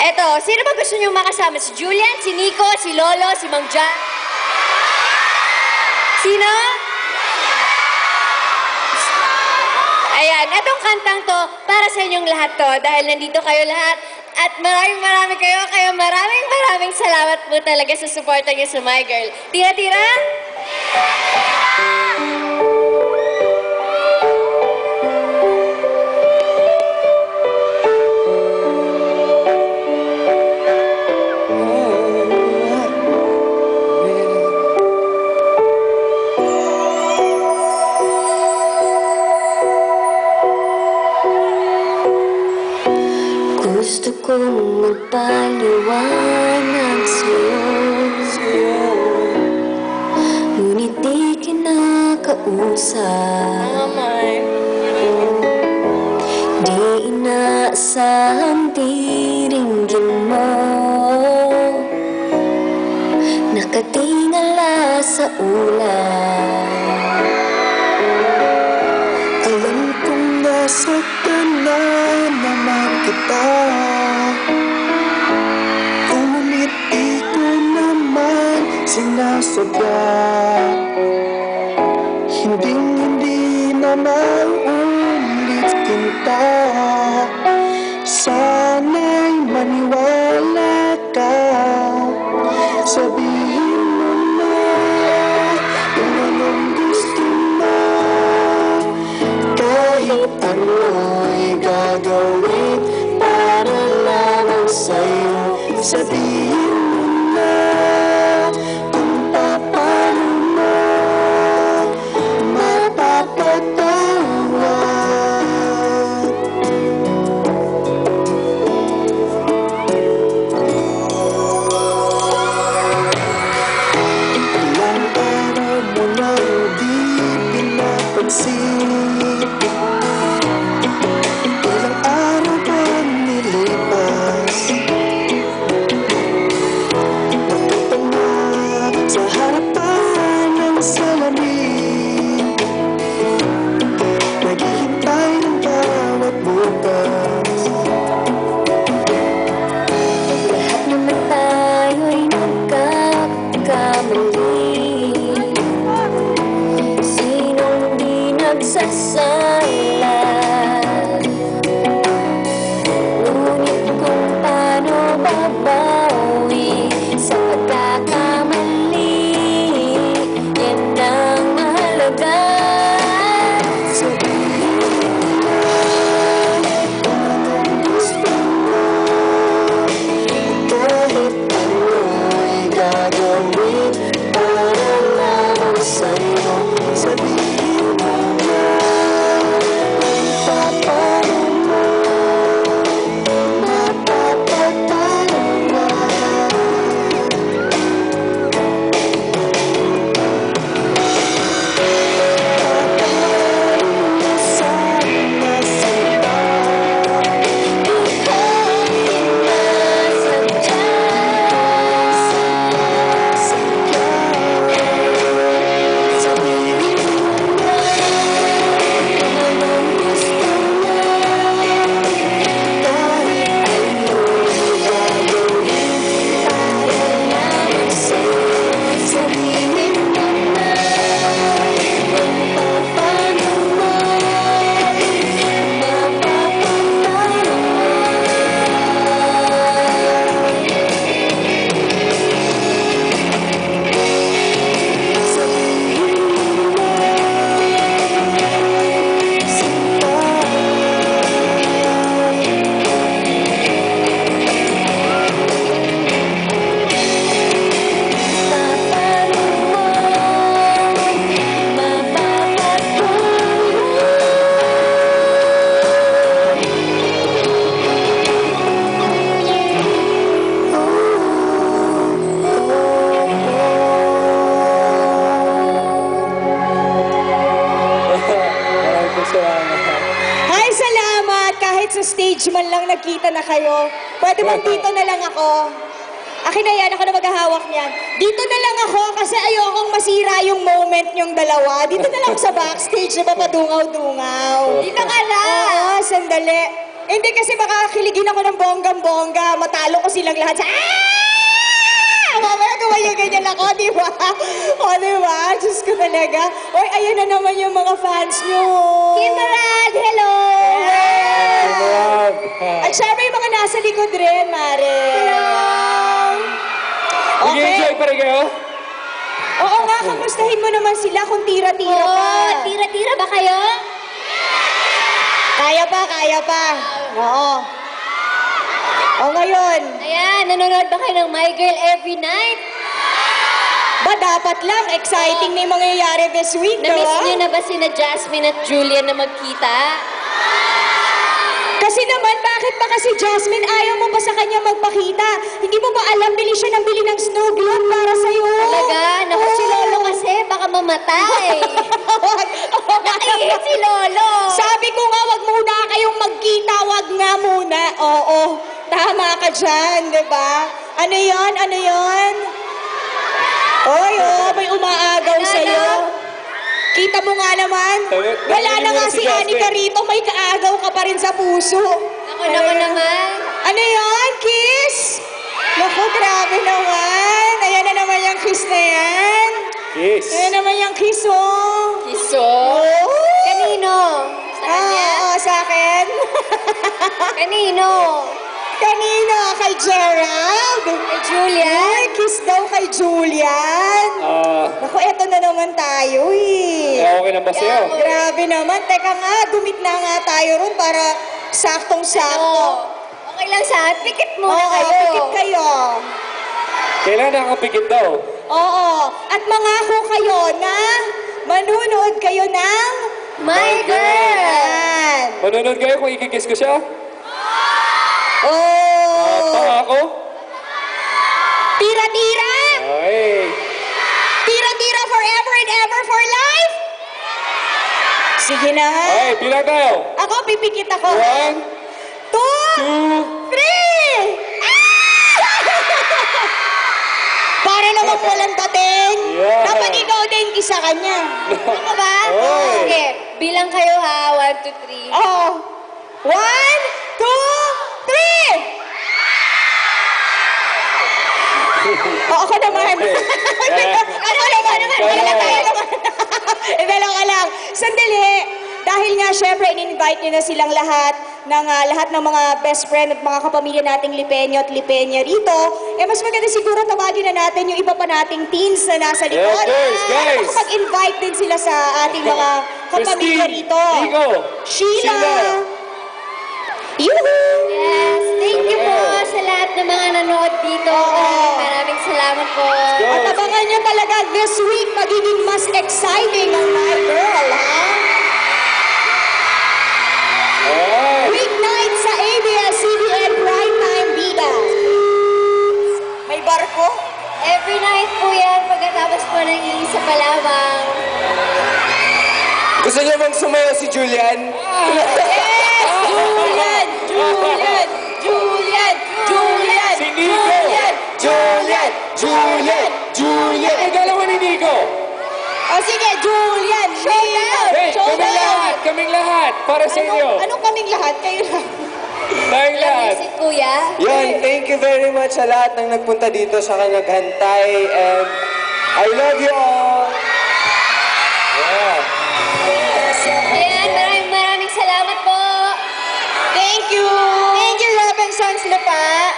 Eto, sino ba gusto niyong makasama? Si Julian, si Nico, si Lolo, si Mang Jan? Sino? Ayan, etong kantang to, para sa inyong lahat to, dahil nandito kayo lahat. At maraming kayo, kaya maraming salamat po talaga sa suporta niyo sa My Girl. Tira-tira? Gusto kong magpaliwanag sa'yo, ngunit di kinakausap. Di inaasahang tiringgin mo, nakatingala sa ulan. Alam kong nasaktan na naman kita, ngunit di ko naman sinasadya. Hindi na maulit kita, sana'y maniwala ka. Sabihin mo na kung anong gusto mo, kahit ano'y gagawin para lamang sa'yo. Sabihin mo na kung paano mo mapapatawad. Ilang araw mo nang di pinapansin, ilang araw bang nilipas, nakatanga sa harapan ng salamin, naghihintay ng bawat bukas. Lahat naman tayo'y nagkakamali, sinong di nagsasala? Ngunit kung paano babawi sa pagkakamali, yan ang mahalaga. Sabihin mo na kung anong gusto mo, kahit ano'y gagawin para lamang sa'yo. Sabihin mo na kung paano mo mapapatawad. Ay, salamat! Kahit sa stage man lang nagkita na kayo. Pwede bang dito na lang ako? Akin na yan, ako na maghahawak niyan. Dito na lang ako kasi ayokong masira yung moment niyong dalawa. Dito na lang ako sa backstage na papadungaw-dungaw. Dito ka na! Oo, sandali. Hindi kasi baka kiligin ako ng bonggang-bongga. Matalo ko silang lahat sa... Mamaya gawa yung ganyan ako, di ba? O, di ba? Diyos ko talaga. Oy, ayan na naman yung mga fans nyo. Kimarad, hello! At syempre yung mga nasa likod rin, Mare. Nag-enjoy pa rin kayo? Oo nga, kamustahin mo naman sila kung tira-tira pa. Oo, tira-tira ba kayo? Kaya pa, kaya pa. Oo. O ngayon, Ayan, nanonood ba kayo ng My Girl every night? ba dapat lang, exciting na yung mangyayari this week, Na-miss diba? niyo na ba sina Jasmine at Julian na magkita? Kasi naman, bakit ba kasi Jasmine ayaw mo ba sa kanya magpakita? Hindi mo ba alam, bili siya ng bili ng snow globe para sa'yo? Talaga? Naku, si Oo. Lolo kasi, baka mamatay. Nakihit si Lolo. Sabi ko nga, wag muna kayong magkita, wag nga muna. Oo, tama ka dyan, di ba? Ano yon? Ano yon? Oy, may umaagaw sa'yo. Kita mo nga naman, wala na nga si Anika rito, may kaagaw ka pa rin sa puso. Ako naman. Ano yon? Kiss? Naku, grabe naman. Ayan na naman yung kiss na yan. Kiss. Ayan naman yung kiss, oh. Kiso. Oh. Kanino? Sa kanya? Oo, sa akin. Kanino? Kanina, kay Gerald. Kay Julian? Ay, kiss daw kay Julian. Naku, eto na naman tayo eh. Okay na ba sa'yo? Grabe naman. Teka nga, dumit na nga tayo ron para saktong-sakto. Oo. Okay lang sa akin. Pikit muna Oo, kayo. pikit kayo. Kailangan nakakapikit daw. Oo. At mangako kayo na manunood kayo ng My Girl! Yan. Manunod kayo kung ikikiss ko siya? Oh! Pangako? Tira-tira! Ay. Tira-tira forever and ever for life? Sige na nga. Ay, bilang tayo. Ako, pipikit ako. 1, 2, 2, 3! Para naman walang dating. Yeah. Dapat ikaw din isa kanya. Ano ba? Oy. Sige, bilang kayo ha. 1, 2, 3. Oh. 1, 2, 3! Ako naman. Ako naman. Dalawa lang. Sandali. Dahil nga, syempre, in-invite nyo na silang lahat ng mga best friend at mga kapamilya nating Lipeño at Lipeña rito. Mas maganda siguro tawagin na natin yung iba pa nating teens na nasa likod. Yes, guys. Para makapag-invite din sila sa ating mga kapamilya Christine, rito. Nico, Sheila. Yuhu! Yes, thank you po sa lahat ng mga nanood dito. Maraming salamat po. At abangan nyo talaga this week magiging mas exciting ang My Girl, ha? Weeknight sa ABS-CBN Primetime Bida. May barko? Every night po yan, pagkatapos po ng iisa pa lamang. Gusto niyo bang sumayaw si Julian? Yes! Julian! Julian! Julian! Julian! Si Nico! Julian! Julian! Julian! Ang dalawa ni Nico! O sige, Julian! Showdown! Hey, kaming lahat, para sa inyo. Anong kaming lahat? Kayo lang. Tayong lahat. Music, kuya. Yun, thank you very much sa lahat ng nagpunta dito sa naghantay and I love you all! Yeah. Ayan, maraming salamat po. Thank you! Thank you, Robinsons Lupa!